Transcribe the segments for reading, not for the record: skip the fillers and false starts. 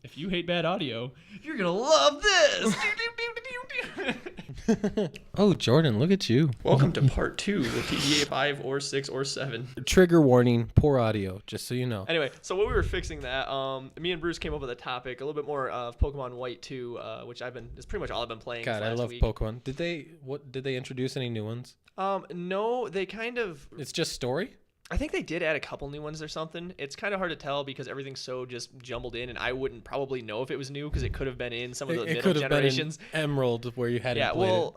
if you hate bad audio, you're going to love this. Oh, Jordan, look at you. Welcome to part 2 of TGA 5 or 6 or 7. Trigger warning, poor audio, just so you know. Anyway, so while we were fixing that, me and Bruce came up with a topic, a little bit more of Pokemon White 2, which it's pretty much all I've been playing. God, I love week. Pokemon. Did they introduce any new ones? No, they kind of... It's just story? I think they did add a couple new ones or something. It's kind of hard to tell because everything's so just jumbled in, and I wouldn't probably know if it was new because it could have been in some of the middle generations. Been in Emerald where you hadn't played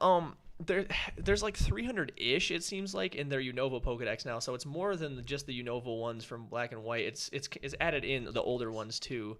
it. There's like 300-ish, it seems like, in their Unova Pokedex now, so it's more than just the Unova ones from Black and White. It's added in the older ones too.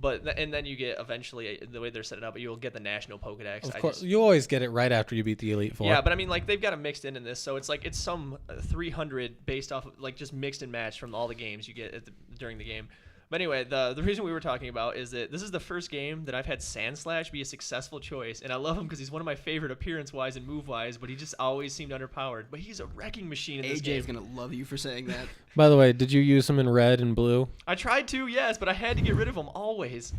And then you get eventually, the way they're setting up, you'll get the National Pokedex. Of course, you always get it right after you beat the Elite Four. Yeah, but I mean, like, they've got them mixed in this, so it's like it's some 300 based off of, like, just mixed and matched from all the games you get during the game. But anyway, the reason we were talking about is that this is the first game that I've had Sandslash be a successful choice, and I love him because he's one of my favorite appearance-wise and move-wise, but he just always seemed underpowered. But he's a wrecking machine in this game. AJ's going to love you for saying that. By the way, did you use him in red and blue? I tried to, yes, but I had to get rid of him always.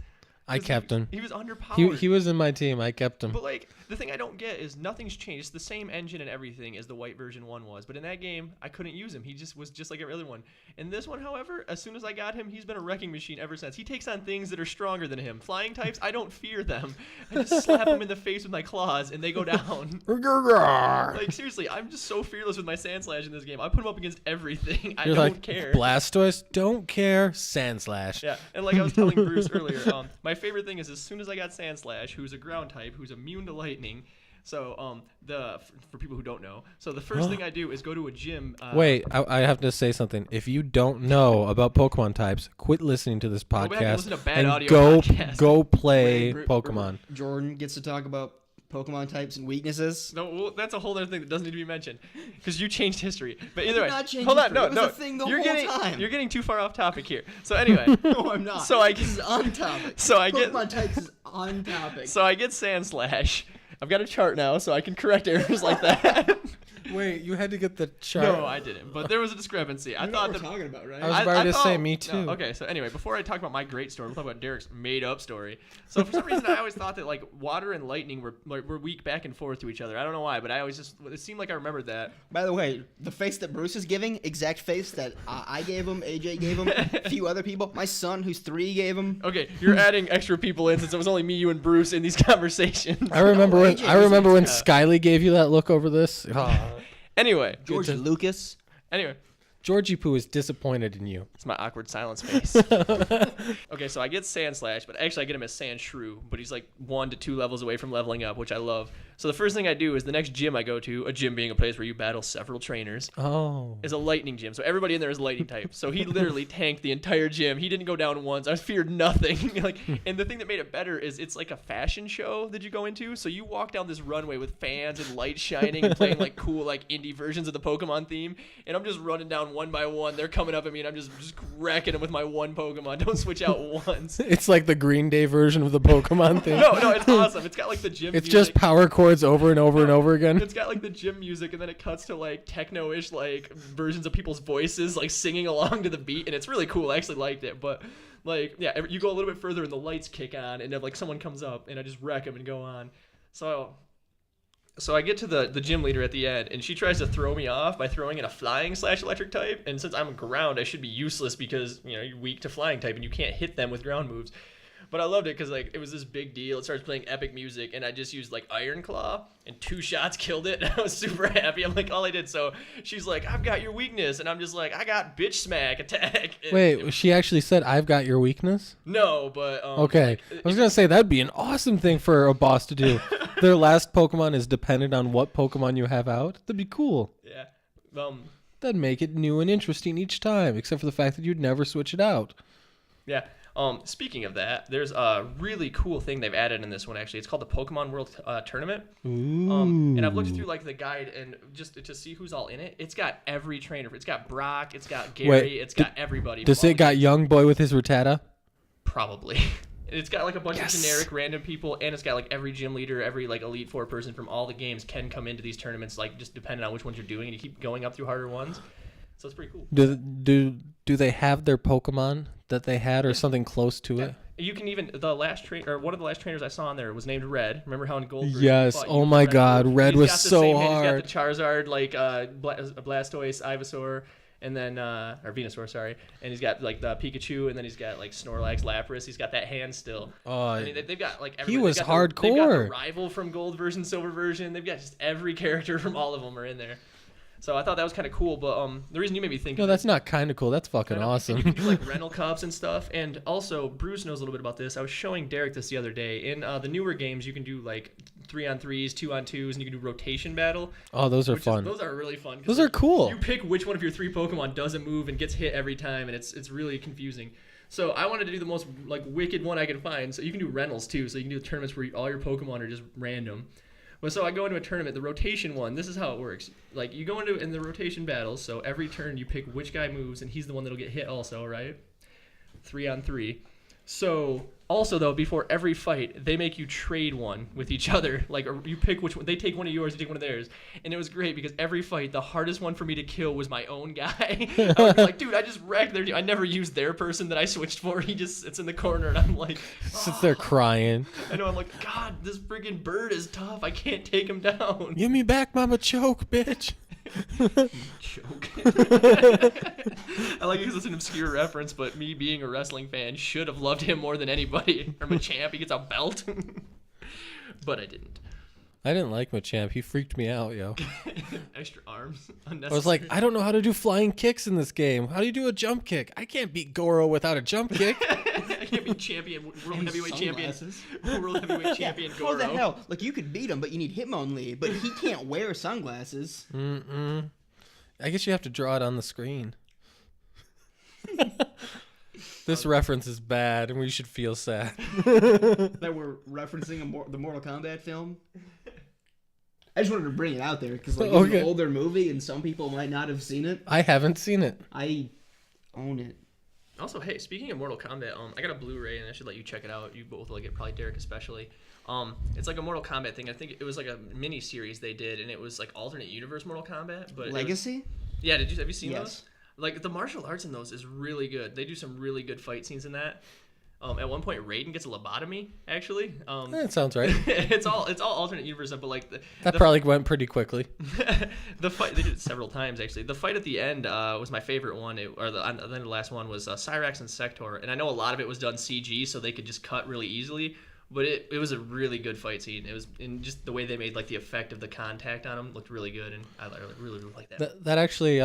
I kept him. He was underpowered. He was in my team. I kept him. But, like, the thing I don't get is nothing's changed. It's the same engine and everything as the White version 1 was. But in that game, I couldn't use him. He just was just like every other one. In this one, however, as soon as I got him, he's been a wrecking machine ever since. He takes on things that are stronger than him. Flying types, I don't fear them. I just slap them in the face with my claws, and they go down. Like, seriously, I'm just so fearless with my Sandslash in this game. I put him up against everything. I don't care. Blastoise, don't care. Sandslash. Yeah, and like I was telling Bruce earlier, my favorite thing is as soon as I got Sandslash, who's a ground type, who's immune to lightning. So for people who don't know, so the first thing I do is go to a gym. Wait, I have to say something. If you don't know about Pokemon types, quit listening to this podcast go play Pokemon. Jordan gets to talk about Pokemon types and weaknesses. No, well, that's a whole other thing that doesn't need to be mentioned because you changed history. But either way, hold on, no, no, you're getting too far off topic here. So anyway, no, I'm not. So this is on topic. So Pokemon types is on topic. So I get Sandslash. I've got a chart now, so I can correct errors like that. Wait, you had to get the chart? No, I didn't. But there was a discrepancy. I thought what we're talking about, right? I was about to say me too. No, okay, so anyway, before I talk about my great story, we'll talk about Derek's made-up story. So for some reason, I always thought that like water and lightning were weak back and forth to each other. I don't know why, but it seemed like I remembered that. By the way, the face that Bruce is giving, exact face that I gave him, AJ gave him, a few other people. My son, who's 3, gave him. Okay, you're adding extra people in since it was only me, you, and Bruce in these conversations. I remember when Skyly gave you that look over this. Anyway, George Lucas. Anyway, Georgie Poo is disappointed in you. It's my awkward silence face. Okay, so I get Sandslash, but actually I get him as Sandshrew, but he's like 1 to 2 levels away from leveling up, which I love. So the first thing I do is the next gym I go to, a gym being a place where you battle several trainers, is a lightning gym. So everybody in there is lightning type. So he literally tanked the entire gym. He didn't go down once. I feared nothing. And the thing that made it better is it's like a fashion show that you go into. So you walk down this runway with fans and lights shining and playing like cool like indie versions of the Pokemon theme. And I'm just running down one by one. They're coming up at me and I'm just wrecking them with my one Pokemon. Don't switch out once. It's like the Green Day version of the Pokemon theme. No, it's awesome. It's got like the gym It's music. just power chords over and over and over again. It's got like the gym music and then it cuts to like techno-ish like versions of people's voices like singing along to the beat and it's really cool. I actually liked it, but like yeah, you go a little bit further and the lights kick on and like someone comes up and I just wreck them and go on. So I get to the gym leader at the end and she tries to throw me off by throwing in a flying/electric type, and since I'm ground I should be useless because you're weak to flying type and you can't hit them with ground moves. But I loved it because like it was this big deal. It starts playing epic music, and I just used like Iron Claw, and 2 shots killed it. I was super happy. I'm like, all I did. So she's like, I've got your weakness, and I'm just like, I got bitch smack attack. And wait, she actually said, I've got your weakness? No, but okay. I was gonna say that'd be an awesome thing for a boss to do. Their last Pokemon is dependent on what Pokemon you have out. That'd be cool. Yeah. That'd make it new and interesting each time, except for the fact that you'd never switch it out. Yeah. Speaking of that, there's a really cool thing they've added in this one, actually. It's called the Pokemon World Tournament. Ooh. And I've looked through like the guide and just to see who's all in it. It's got every trainer. It's got Brock. It's got Gary. It's got everybody. Does it got Young Boy with his Rattata? Probably. It's got like a bunch of generic random people, and it's got like every gym leader, every like Elite Four person from all the games can come into these tournaments, like just depending on which ones you're doing, and you keep going up through harder ones. So it's pretty cool. Do they have their Pokemon that they had or something close to it? You can even one of the last trainers I saw on there was named Red. Remember how in Gold? Yes. Oh my God, Red was so hard. He's got the Charizard, like Blastoise, Ivysaur, and then or Venusaur, sorry. And he's got like the Pikachu, and then he's got like Snorlax, Lapras. He's got that hand still. I mean, they've got like everybody. He was hardcore. They've got the rival from Gold version, Silver version. They've got just every character from all of them are in there. So I thought that was kind of cool, but the reason you made me think... No, that's not kind of cool. That's fucking awesome. You can do like rental cups and stuff, and also Bruce knows a little bit about this. I was showing Derek this the other day. In the newer games, you can do like 3-on-3s, 2-on-2s, and you can do rotation battle. Oh, those are fun. Those are really fun. Those are cool. You pick which one of your 3 Pokemon doesn't move and gets hit every time, and it's really confusing. So I wanted to do the most like wicked one I could find. So you can do rentals too. So you can do tournaments where all your Pokemon are just random. Well, so I go into a tournament, the rotation one, this is how it works. Like, you go in the rotation battles, so every turn you pick which guy moves, and he's the one that'll get hit also, right? 3-on-3. So, also, though, before every fight, they make you trade one with each other. Like, you pick which one. They take one of yours, you take one of theirs. And it was great, because every fight, the hardest one for me to kill was my own guy. I would be like, dude, I just wrecked their team. I never used their person that I switched for. He just sits in the corner, and I'm like... Sits there crying. I know, I'm like, God, this friggin' bird is tough. I can't take him down. Give me back Mama Choke, bitch. Choke. I like it because it's an obscure reference, but me being a wrestling fan should have loved him more than anybody. Or Machamp, he gets a belt. But I didn't. I didn't like Machamp. He freaked me out, yo. Extra arms. I was like, I don't know how to do flying kicks in this game. How do you do a jump kick? I can't beat Goro without a jump kick. I can't beat world heavyweight champion Goro. What the hell? Like, you could beat him, but you need Hitmonlee. But he can't wear sunglasses. I guess you have to draw it on the screen. This reference is bad, and we should feel sad. That we're referencing the Mortal Kombat film. I just wanted to bring it out there because it's an older movie, and some people might not have seen it. I haven't seen it. I own it. Also, hey, speaking of Mortal Kombat, I got a Blu-ray, and I should let you check it out. You both like it, probably Derek especially. It's like a Mortal Kombat thing. I think it was like a mini series they did, and it was like alternate universe Mortal Kombat. But Legacy? Yeah, have you seen those? Like, the martial arts in those is really good. They do some really good fight scenes in that. At one point, Raiden gets a lobotomy, actually. That sounds right. it's all alternate universe, but like... That probably went pretty quickly. The fight, they did it several times, actually. The fight at the end was my favorite one, the last one was Cyrax and Sector. And I know a lot of it was done CG, so they could just cut really easily. But it was a really good fight scene. It was in just the way they made like the effect of the contact on him looked really good, and I really like that. That actually,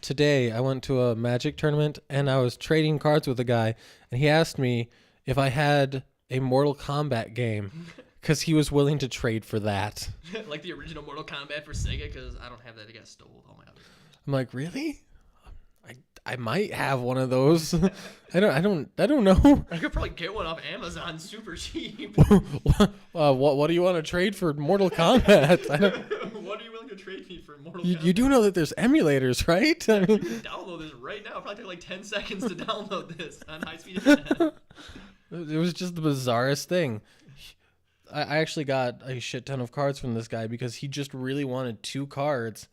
today I went to a Magic tournament and I was trading cards with a guy, and he asked me if I had a Mortal Kombat game because he was willing to trade for that. Like the original Mortal Kombat for Sega, because I don't have that. It got stolen. All my other games. I'm like, really? I might have one of those. I don't know. I could probably get one off Amazon super cheap. What do you want to trade for Mortal Kombat? What are you willing to trade me for Mortal Kombat? You do know that there's emulators, right? You can download this right now. It'll probably take like 10 seconds to download this on high-speed internet. It was just the bizarrest thing. I actually got a shit ton of cards from this guy because he just really wanted 2 cards.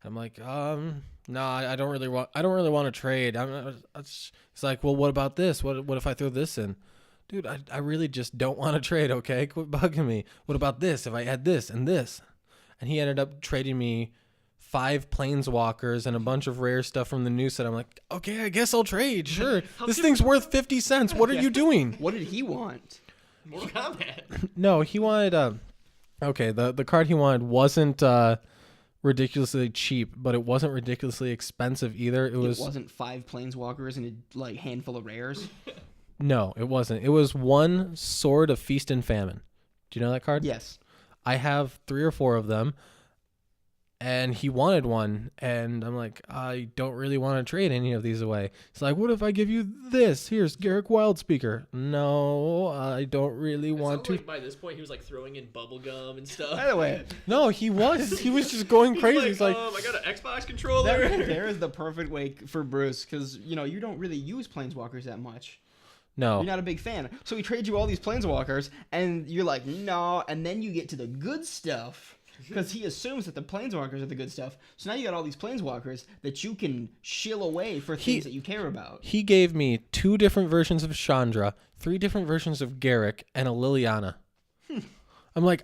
I'm like, no, I don't really want to trade. It's like, well, what about this? What if I throw this in? Dude, I really just don't want to trade, okay? Quit bugging me. What about this if I add this and this? And he ended up trading me 5 planeswalkers and a bunch of rare stuff from the new set. I'm like, okay, I guess I'll trade. Sure. This thing's worth 50 cents. What are you doing? What did he want? Mortal Kombat. No, he wanted okay, the card he wanted wasn't ridiculously cheap, but it wasn't ridiculously expensive either. It wasn't 5 planeswalkers and a like handful of rares. No, it wasn't. It was 1 Sword of Feast and Famine. Do you know that card? Yes. I have 3 or 4 of them, and he wanted one, and I'm like, I don't really want to trade any of these away. He's like, what if I give you this? Here's Garrick Wildspeaker. No, I don't really want to. Like by this point, he was like throwing in bubble gum and stuff. By the way, no, he was just going crazy. He's like, I got an Xbox controller. There is the perfect way for Bruce, because you don't really use planeswalkers that much. No. You're not a big fan. So he trades you all these planeswalkers, and you're like, no, and then you get to the good stuff. because he assumes that the planeswalkers are the good stuff. So now you got all these planeswalkers that you can shill away for things that you care about. He gave me 2 different versions of Chandra, 3 different versions of Garrick, and a Liliana. I'm like,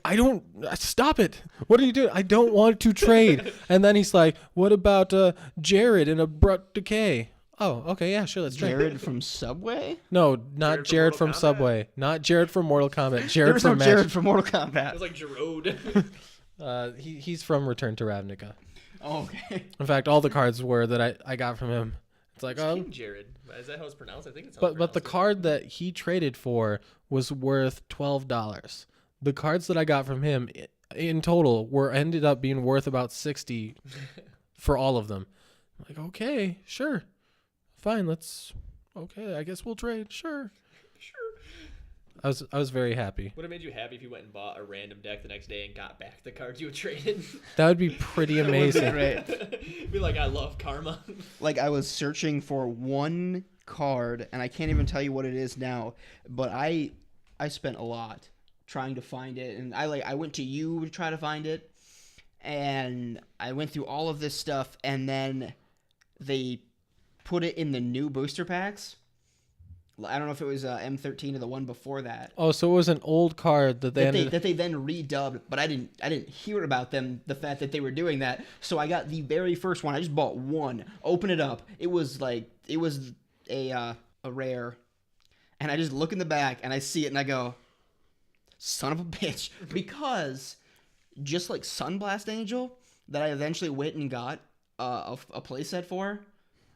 stop it. What are you doing? I don't want to trade. And then he's like, what about Jared and Abrupt Decay? Oh, okay, yeah, sure, let's trade. Jared from Subway? No, not Jared from Subway. Not Jared from Mortal Kombat. Jared from Match. Jared from Mortal Kombat. It was like Jarod. He's from Return to Ravnica. Oh, okay. In fact, all the cards were that I got from him. It's like, King Jared. Is that how it's pronounced? I think it's how it's but the card that he traded for was worth $12. The cards that I got from him in total ended up being worth about $60 for all of them. I'm like, okay, sure, fine, I guess we'll trade. Sure. I was very happy. Would have made you happy if you went and bought a random deck the next day and got back the cards you had traded. That would be pretty amazing. Great. Be like, I love karma. Like, I was searching for one card, and I can't even tell you what it is now, but I spent a lot trying to find it, and I went to you to try to find it, and I went through all of this stuff, and then they put it in the new booster packs. I don't know if it was M13 or the one before that. Oh, so it was an old card that they then redubbed, but I didn't hear about them, the fact that they were doing that. So I got the very first one. I just bought one. Open it up. It was a rare, and I just look in the back and I see it and I go, son of a bitch, because just like Sunblast Angel that I eventually went and got a playset for,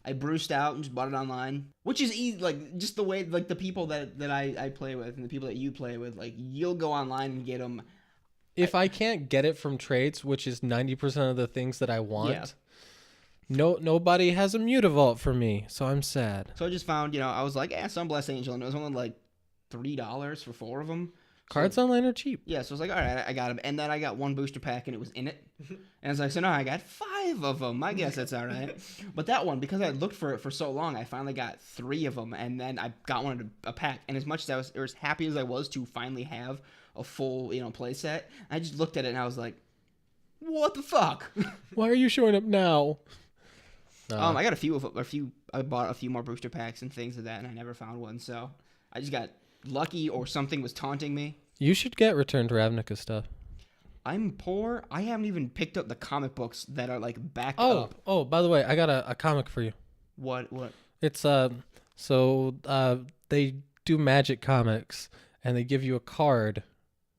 I bruised out and just bought it online, which is easy, like just the way like the people that I play with and the people that you play with, like you'll go online and get them. If I can't get it from trades, which is 90% of the things that I want, nobody has a Mutavault for me, so I'm sad. So I just found, I was like, Sunblast Angel, and it was only like $3 for 4 of them. Cards online are cheap. Yeah, so I was like, all right, I got them. And then I got one booster pack, and it was in it. And I was like, so now I got 5 of them. I guess that's all right. But that one, because I looked for it for so long, I finally got 3 of them, and then I got one in a pack. And as much as I was, or as happy as I was to finally have a full, play set, I just looked at it, and I was like, what the fuck? Why are you showing up now? I got I bought a few more booster packs and things of that, and I never found one. So I just got lucky, or something was taunting me. You should get Return to Ravnica stuff. I'm poor. I haven't even picked up the comic books that are like backed up. Oh, by the way, I got a comic for you. What? It's they do Magic comics, and they give you a card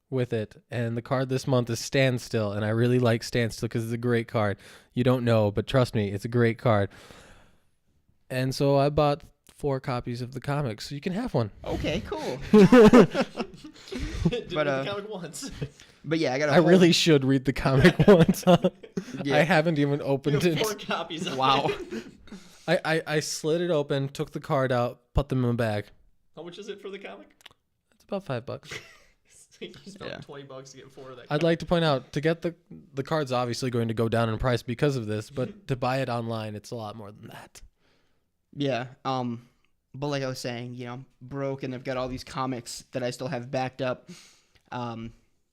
with it, and the card this month is Standstill, and I really like Standstill because it's a great card. You don't know, but trust me, it's a great card. And so I bought 4 copies of the comic, so you can have one. Okay, cool. Didn't read the comic once. But yeah, I really should read the comic once. Yeah. I haven't even opened it. 4 copies of Wow. it. I slid it open, took the card out, put them in a bag. How much is it for the comic? It's about $5. You spent $20 to get 4 of that. I'd like to point out, to get the card's obviously going to go down in price because of this, but to buy it online, it's a lot more than that. Yeah. But like I was saying, broke, and I've got all these comics that I still have backed up,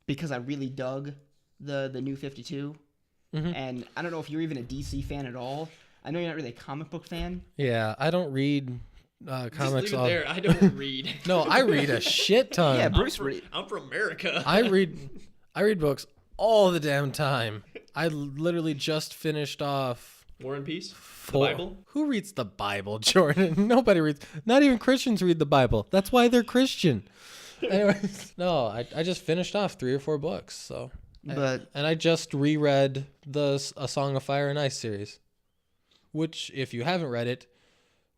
because I really dug the New 52. Mm-hmm. And I don't know if you're even a DC fan at all. I know you're not really a comic book fan. Yeah, I don't read comics. Just leave it there. I don't read. No, I read a shit ton. Yeah, I'm from America. I read books all the damn time. I literally just finished off War and Peace? The Bible? Who reads the Bible, Jordan? Nobody reads. Not even Christians read the Bible. That's why they're Christian. Anyways, no, I just finished off 3 or 4 books. So, and I just reread A Song of Fire and Ice series, which, if you haven't read it,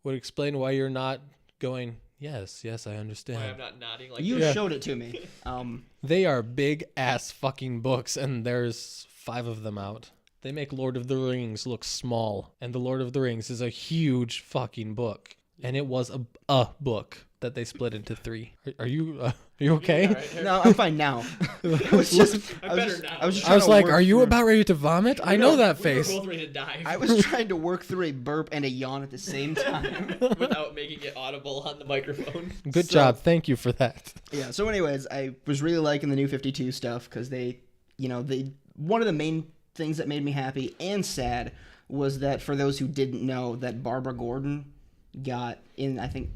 would explain why you're not going, yes, I understand. Why I'm not nodding like You this. showed it to me. They are big ass fucking books, and there's 5 of them out. They make Lord of the Rings look small, and the Lord of the Rings is a huge fucking book, and it was a book that they split into 3. Are you okay? Right, No, I'm fine now. I was just like, are you about ready to vomit? I know that face. We were both ready to die. I was trying to work through a burp and a yawn at the same time. Without making it audible on the microphone. Good job. Thank you for that. Yeah. So, anyways, I was really liking the New 52 stuff because they one of the main things that made me happy and sad was that, for those who didn't know, that Barbara Gordon got in, I think,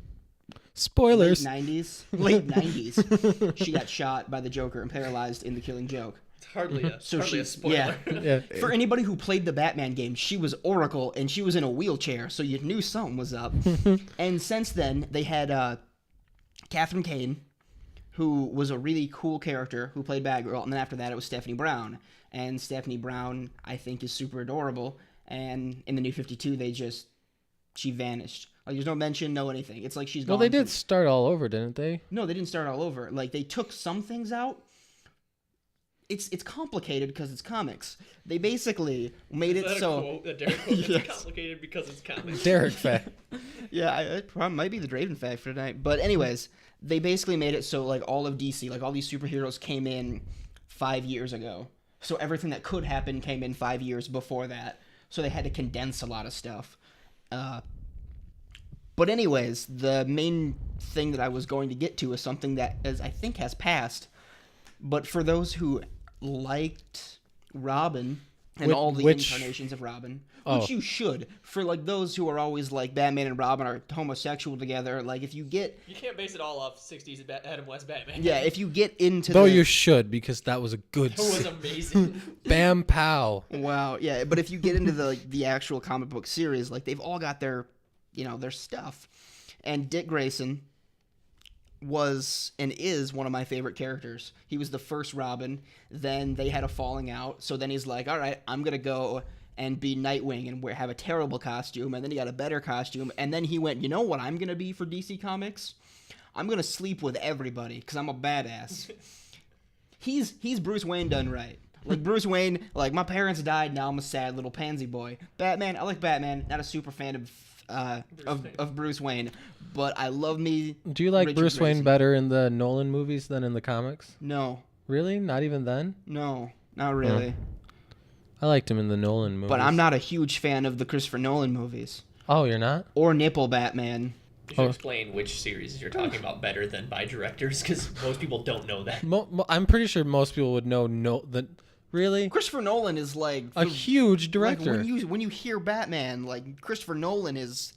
Spoilers. late 90s, she got shot by the Joker and paralyzed in The Killing Joke. It's hardly a, So hardly a she's spoiler. Yeah. For anybody who played the Batman game, she was Oracle, and she was in a wheelchair, so you knew something was up. And since then, they had Catherine Kane, who was a really cool character who played Batgirl, and then after that it was Stephanie Brown. And Stephanie Brown, I think, is super adorable. And in the New 52, she vanished. Like, there's no mention, no anything. It's like she's gone. Well, they did start all over, didn't they? No, they didn't start all over. Like, they took some things out. It's complicated because it's comics. They basically made Is it that so. a quote that Derek quote? Yes. It's complicated because it's comics. Derek fact. Yeah, it probably might be the Draven fact for tonight. But anyways, they basically made it so, like, all of DC, like, all these superheroes came in 5 years ago. So everything that could happen came in 5 years before that. So they had to condense a lot of stuff. But anyways, the main thing that I was going to get to is something that I think has passed. But for those who liked Robin and all the incarnations of Robin, which you should, for like those who are always like Batman and Robin are homosexual together, like if you get... You can't base it all off 60s Adam West Batman. Yeah, if you get into Though you should, because that was a good It was amazing. Bam pow. Wow, yeah, but if you get into the actual comic book series, like they've all got their stuff. And Dick Grayson was and is one of my favorite characters. He was the first Robin. Then they had a falling out. So then he's like, all right, I'm going to go and be Nightwing and have a terrible costume. And then he got a better costume. And then he went, you know what I'm going to be for DC Comics? I'm going to sleep with everybody because I'm a badass. He's Bruce Wayne done right. Like, Bruce Wayne, like, my parents died, now I'm a sad little pansy boy. Batman, I like Batman, not a super fan of Bruce Wayne, but I love me. Do you like Richard Bruce Wayne Grayson. better in the Nolan movies than in the comics? No, Really? Not even then? no, not really. I liked him in the Nolan movies. But I'm not a huge fan of the Christopher Nolan movies. Oh, you're not? Or Nipple Batman. You should explain which series you're talking about better than by directors, because most people don't know that. I'm pretty sure most people would know Really? Christopher Nolan is like... A huge director. Like when you hear Batman, like, Christopher Nolan is...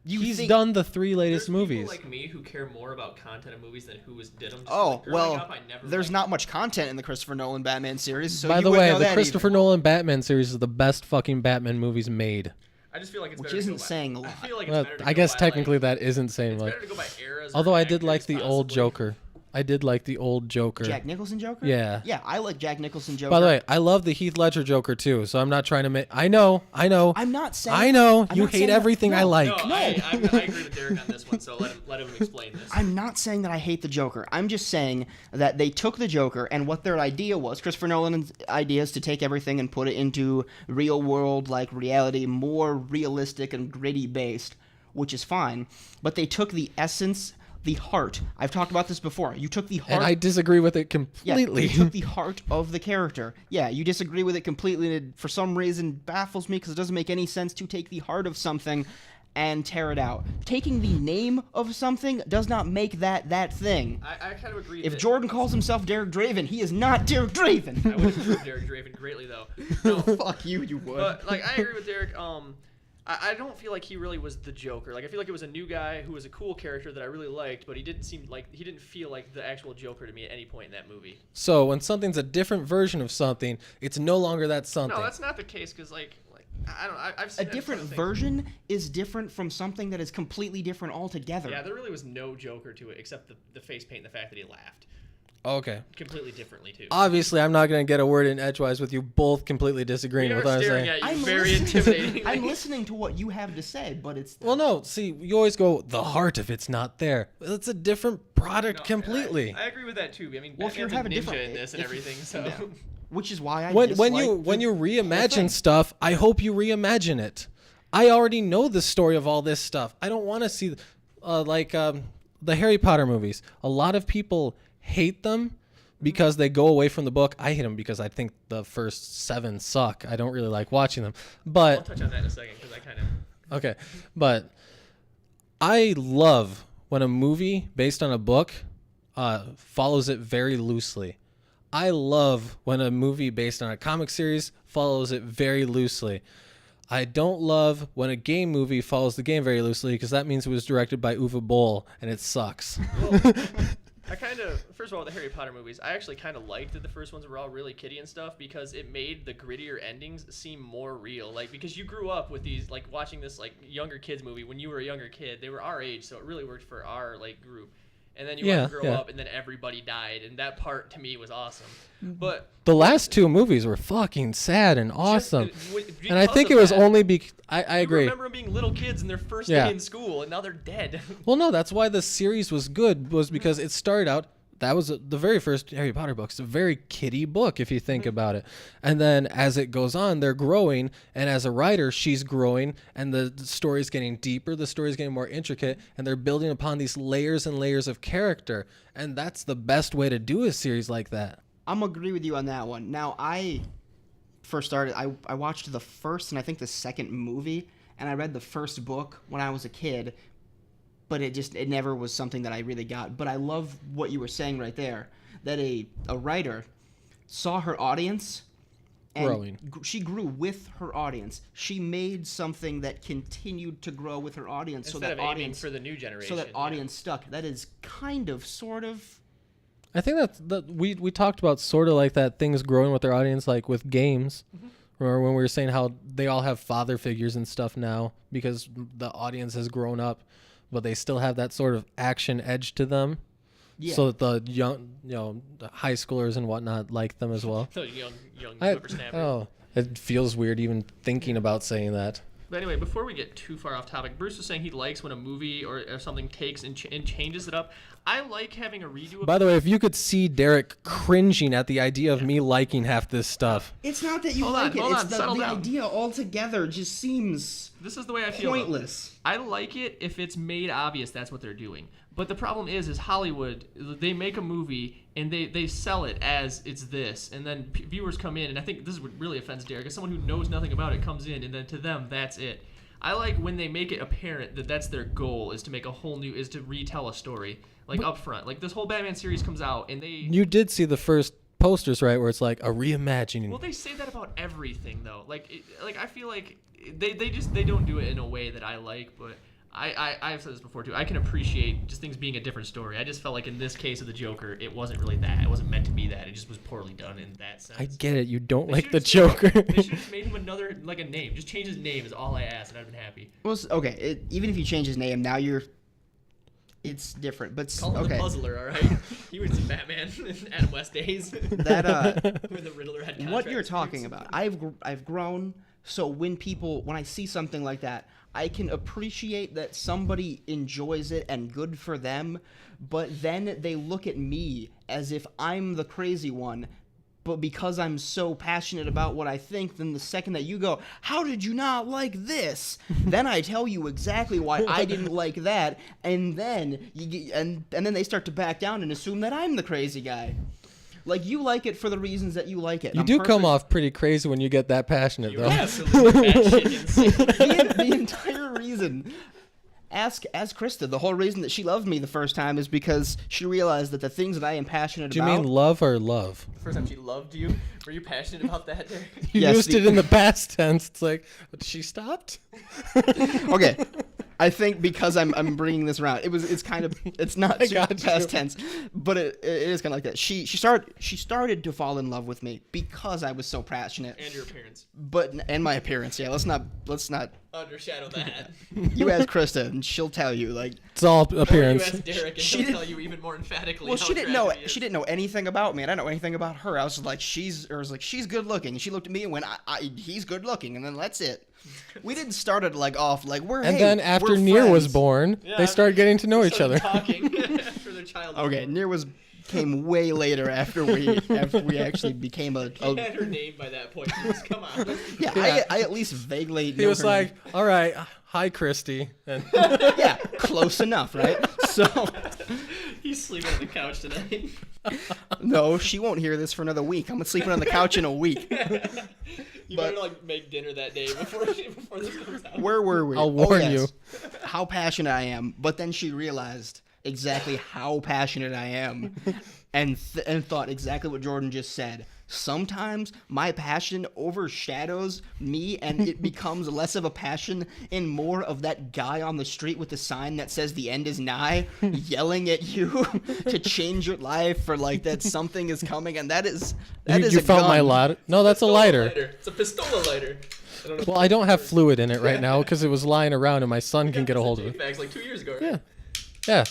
He's done the 3 latest There's movies. people like me who care more about content of movies than who did them. Oh, Growing well, up, I never there's liked- not much content in the Christopher Nolan Batman series, so By you the wouldn't way, know the that Christopher either. Nolan Batman series is the best fucking Batman movies made. I just feel like it's Which better to isn't go by- saying a I lot. feel like it's Well, better to I go guess by, technically like, that isn't saying it's like. better to go by eras. or Although I did actors, like the old possibly. Joker. I did like the old Joker. Jack Nicholson Joker? Yeah. Yeah, I like Jack Nicholson Joker. By the way, I love the Heath Ledger Joker too, so I'm not trying to make. I know. I'm not saying... I know. I'm You not hate saying that- everything I no, like. No, I agree with Derek on this one, so let him explain this. I'm not saying that I hate the Joker. I'm just saying that they took the Joker and what their idea was, Christopher Nolan's idea is to take everything and put it into real world, like reality, more realistic and gritty based, which is fine. But they took the essence, the heart. I've talked about this before. You took the heart. And I disagree with it Yeah, completely. you took the heart of the character. Yeah, you disagree with it completely, and it, for some reason, baffles me because it doesn't make any sense to take the heart of something and tear it out. Taking the name of something does not make that thing. I kind of agree. If that- Jordan calls himself Derek Draven, he is not Derek Draven. I would improve Derek Draven greatly, though. No, Fuck you, you would. but like I agree with Derek. I don't feel like he really was the Joker. Like I feel like it was a new guy who was a cool character that I really liked, but he didn't feel like the actual Joker to me at any point in that movie. So when something's a different version of something, it's no longer that something. No, that's not the case because I don't. I've a seen that in different some things. version is different from something that is completely different altogether. Yeah, there really was no Joker to it except the face paint and the fact that he laughed Okay. completely differently too. Obviously, I'm not going to get a word in edgewise with you both completely disagreeing We with are what I'm staring saying. at you very intimidating. I'm listening to what you have to say, but it's Well, no. See, you always go the heart if it's not there. It's a different product completely. I agree with that too. I mean, Well, if you Batman's have a a ninja different- in this and if- everything, so. yeah. Which is why I when dislike you the reimagine thing. stuff, I hope you reimagine it. I already know the story of all this stuff. I don't want to see the Harry Potter movies. A lot of people hate them because they go away from the book. I hate them because I think the first 7 suck. I don't really like watching them. I'll But touch on that in a second because I kind of. okay, but I love when a movie based on a book follows it very loosely. I love when a movie based on a comic series follows it very loosely. I don't love when a game movie follows the game very loosely because that means it was directed by Uwe Boll and it sucks. Well, I kind of, first of all, the Harry Potter movies, I actually kind of liked that the first ones were all really kiddie and stuff because it made the grittier endings seem more real. Like, because you grew up with these, like, watching this, like, younger kids movie when you were a younger kid. They were our age, so it really worked for our, like, group. And then you grow up, and then everybody died, and that part, to me, was awesome. But the last two movies were fucking sad and awesome. And I think it was that, only I agree. I remember them being little kids in their first day in school, and now they're dead. Well, no, that's why the series was good, was because it started out, that was the very first Harry Potter book. It's a very kiddie book, if you think about it. And then as it goes on, they're growing, and as a writer, she's growing, and the story's getting deeper, the story's getting more intricate, and they're building upon these layers and layers of character. And that's the best way to do a series like that. I'm agree with you on that one. Now, I first started, I watched the first and I think the second movie, and I read the first book when I was a kid, but it never was something that I really got. But I love what you were saying right there, that a writer saw her audience and Growing. She grew with her audience. She made something that continued to grow with her audience. Instead so that of aiming audience for the new generation. So that audience stuck. That is kind of, sort of. I think we talked about sort of like that, things growing with their audience, like with games. Remember when we were saying how they all have father figures and stuff now because the audience has grown up, but they still have that sort of action edge to them. Yeah. So that the young, the high schoolers and whatnot like them as well. So young whippersnapper. It feels weird even thinking about saying that. But anyway, before we get too far off topic, Bruce was saying he likes when a movie or something takes and changes it up. I like having a redo of By the way, if you could see Derek cringing at the idea of me liking half this stuff. It's not that you Hold like on, it. hold It's on, the settle down. idea altogether just seems This is the way I feel. pointless. I like it if it's made obvious that's what they're doing. But the problem is Hollywood, they make a movie and they sell it as it's this. And then viewers come in, and I think this is what really offends Derek, as someone who knows nothing about it comes in, and then to them, that's it. I like when they make it apparent that that's their goal, is to make a whole new, is to retell a story, like up front. Like this whole Batman series comes out, and they... You did see the first posters, right, where it's like a reimagining. Well, they say that about everything, though. Like I feel like they don't do it in a way that I like, but I've said this before too. I can appreciate just things being a different story. I just felt like in this case of the Joker, it wasn't really that. It wasn't meant to be that. It just was poorly done in that sense. I get it. You don't They like the should've Joker. They should have made him another, like a name. Just change his name is all I asked, and I'd been happy. Well, okay, even if you change his name, now it's different. But Call him okay, the Puzzler, all right? He was Batman in Adam West days. that Where the Riddler had what you're contract talking disputes. about, I've grown. So when I see something like that, I can appreciate that somebody enjoys it and good for them, but then they look at me as if I'm the crazy one. But because I'm so passionate about what I think, then the second that you go, how did you not like this? Then I tell you exactly why I didn't like that, and then and then they start to back down and assume that I'm the crazy guy. Like, you like it for the reasons that you like it. You do come off pretty crazy when you get that passionate, though. Absolutely batshit insane. the entire reason. Ask Krista. The whole reason that she loved me the first time is because she realized that the things that I am passionate Do you about. mean love or love? The first time she loved you, were you passionate about that, Derek? You Yes, used it in the past tense. It's like, she stopped? Okay, I think because I'm bringing this around, it's not I super got you. past tense, but it is kind of like that. She started to fall in love with me because I was so passionate. And your appearance. And my appearance. Yeah, let's not. Undershadow that. You ask Krista, and she'll tell you. Like, It's all Or you appearance. ask Derek, and She she'll didn't- tell you even more emphatically. well, how she didn't know. attractive he is. She didn't know anything about me, and I didn't know anything about her. I was just like, she's good looking. And she looked at me and went, he's good looking, and then that's it. We didn't start it off like we're. And hey, then after we're Nier was friends. born, Yeah, they started getting to know They each started other. Talking after their child. was Okay, born. Nier came way later after we actually became a. He had her name by that point. Just come on. Yeah, Yeah. I at least vaguely. He know was her like, all right, hi, Christy. And name. Yeah, close enough, right? So, He's sleeping on the couch tonight. no, she won't hear this for another week. I'm sleeping on the couch in a week. You But- better make dinner that day before this comes out. Where were we? I'll warn yes. you. How passionate I am. But then she realized exactly how passionate I am, and thought exactly what Jordan just said. Sometimes my passion overshadows me, and it becomes less of a passion and more of that guy on the street with the sign that says the end is nigh, yelling at you to change your life, or like that something is coming, and that is You a found gun. my lighter? No, that's a Pistola lighter. It's a pistola lighter. I don't know. Well, I don't have fluid in it right now because it was lying around and my son can get a hold of it. Bags like 2 years ago. Right? Yeah. Yeah.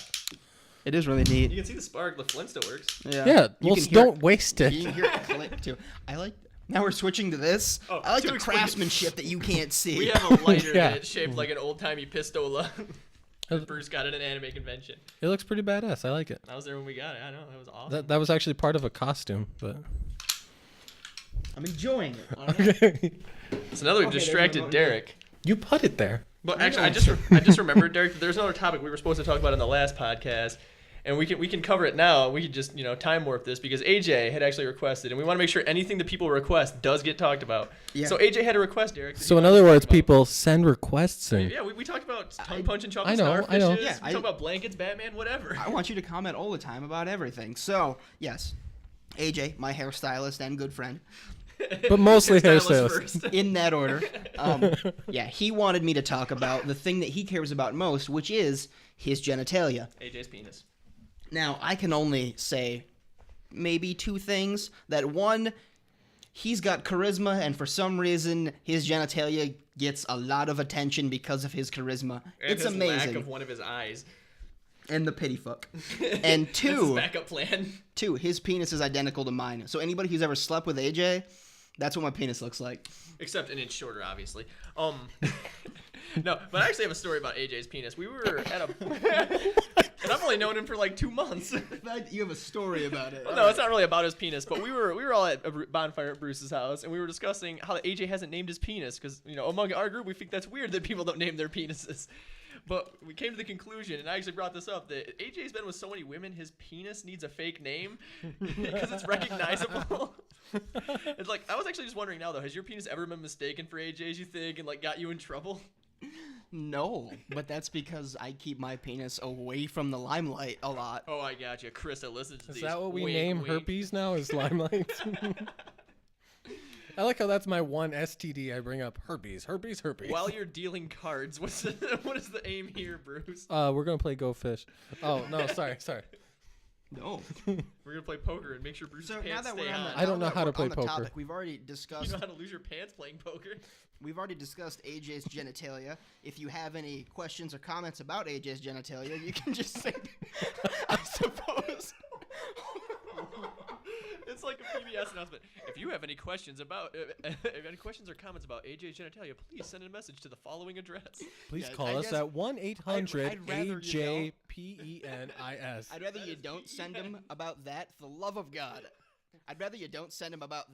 It is really neat. You can see the spark. The flint still works. Yeah. You Well, can hear don't waste You it. can hear it click too. I like. Now we're switching to this. Oh, I like to the explain- craftsmanship that you can't see. We have a lighter Yeah. that's shaped like an old-timey pistola. that Bruce got at an anime convention. It looks pretty badass. I like it. I was there when we got it. I know. That was awesome. That was actually part of a costume, but I'm enjoying it. All right? okay. So now that we've Okay, there's distracted my- Derek. You put it there. But actually, I just remembered, Derek, that there's another topic we were supposed to talk about in the last podcast, and we can cover it now. We could just time warp this because AJ had actually requested, and we want to make sure anything that people request does get talked about. Yeah. So AJ had a request, Derek. that So he in wanted other to words, talk about. people send requests in. Yeah, we talked about tongue punch and chocolate I know. starfishes. Yeah, we talked about blankets, Batman, whatever. I want you to comment all the time about everything. So yes, AJ, my hairstylist and good friend, But mostly Hairstylist hairstylist. first. in that order. Yeah, he wanted me to talk about the thing that he cares about most, which is his genitalia. AJ's penis. Now, I can only say maybe two things. That one, he's got charisma, and for some reason, his genitalia gets a lot of attention because of his charisma. And It's his amazing. lack of one of his eyes. And the pity fuck. And That's his two, backup plan. his penis is identical to mine. So anybody who's ever slept with AJ, that's what my penis looks like. Except an inch shorter, obviously. No, but I actually have a story about AJ's penis. We were at a... and I've only known him for like 2 months. You have a story about it. Well, no, it's not really about his penis, but we were all at a bonfire at Bruce's house, and we were discussing how AJ hasn't named his penis, because, among our group, we think that's weird that people don't name their penises. But we came to the conclusion, and I actually brought this up, that AJ's been with so many women, his penis needs a fake name because it's recognizable. It's like, I was actually just wondering now, though, has your penis ever been mistaken for AJ's, you think, and like got you in trouble? No, but that's because I keep my penis away from the limelight a lot. Oh, I got you. Krista listens to Is these. that what we Wink, name wink. herpes now? Is limelight? I like how that's my one STD I bring up. Herpes. While you're dealing cards, what is the aim here, Bruce? We're gonna play Go Fish. Oh no, sorry. No. We're gonna play poker and make sure Bruce's So now pants that stay we're on on. the, I don't now know that how to we're play on the poker. topic, we've already You discussed. know how to lose your pants playing poker? We've already discussed AJ's genitalia. If you have any questions or comments about AJ's genitalia, you can just say, I suppose. It's like a PBS announcement. If you have any questions about, if any questions or comments about AJ's genitalia, please send a message to the following address. Please Yeah, call I us guess- at 1-800 I'd rather you AJPENIS. I'd rather you don't send him about that, for the love of God. I'd rather you don't send him about